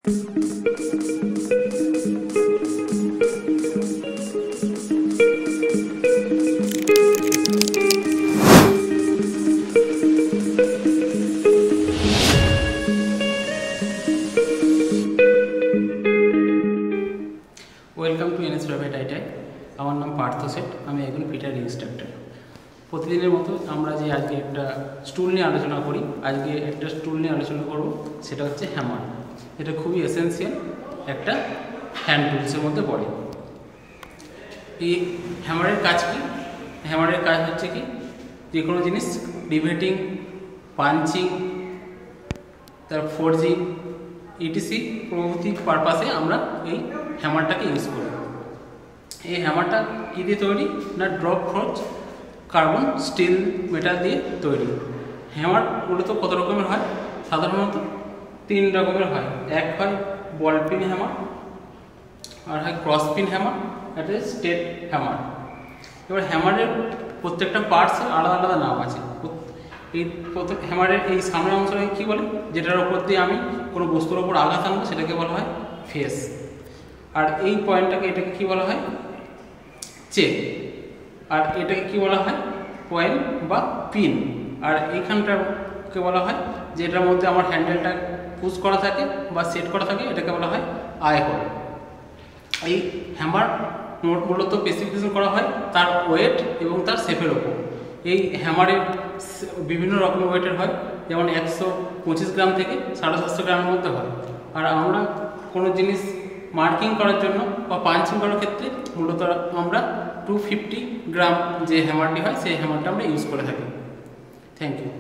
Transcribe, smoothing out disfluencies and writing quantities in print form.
Welcome to NS private ITI. আমার নাম Partha set, আমি একজন পিটার ইনস্ট্রাক্টর। প্রতিদিনের মতো আমরা যে আজকে একটা স্টুল নিয়ে আলোচনা করি, আজকে একটা স্টুল নিয়ে আলোচনা করব, সেটা হচ্ছে হ্যামার। এটা খুবই এসেন্সিয়াল একটা হ্যান্ড টুলসের মধ্যে পড়ে। এই হ্যামারের কাজ কি? হ্যামারের কাজ হচ্ছে কি, যে কোনো জিনিস রিভেটিং, পাঞ্চিং, তার ফোর্জিং, ইটিসি প্রভৃতি পারপাসে আমরা এই হ্যামারটাকে ইউজ করি। এই হ্যামারটা কী দিয়ে তৈরি না, drop forge carbon still metal দিয়ে তৈরি। হ্যামার মূলত কত রকমের হয়? সাধারণত 3 রকমের হয়। এক হয় বল পিন হ্যামার, আর হয় ক্রস পিন হ্যামার, একটা স্টেট হ্যামার। এবার হ্যামারের প্রত্যেকটা পার্টসের আলাদা আলাদা নাম আছে। এই হ্যামারের এই সামনের অংশটাকে কী বলে, যেটার ওপর দিয়ে আমি কোনো বস্তুর ওপর আঘাত আনবো সেটাকে বলা হয় ফেস। আর এই পয়েন্টটাকে, এটাকে কী বলা হয়? চেক। আর এটাকে কী বলা হয়? পয়েন্ট বা পিন। আর এইখানটাকে বলা হয়, যেটার মধ্যে আমার হ্যান্ডেলটা পুশ করা থাকে বা সেট করা থাকে, এটাকে বলা হয় আই হোল। এই হ্যামার মূলত স্পেসিফিকেশন করা হয় তার ওয়েট এবং তার শেপের ওপর। এই হ্যামারের বিভিন্ন রকমের ওয়েটের হয়, যেমন 125 গ্রাম থেকে 750 গ্রামের মধ্যে হয়। আর আমরা কোনো জিনিস মার্কিং করার জন্য বা পাঞ্চিং করার ক্ষেত্রে মূলত আমরা 250 গ্রাম যে হ্যামারটি হয়, সেই হ্যামারটা আমরা ইউজ করে থাকি। Thank you.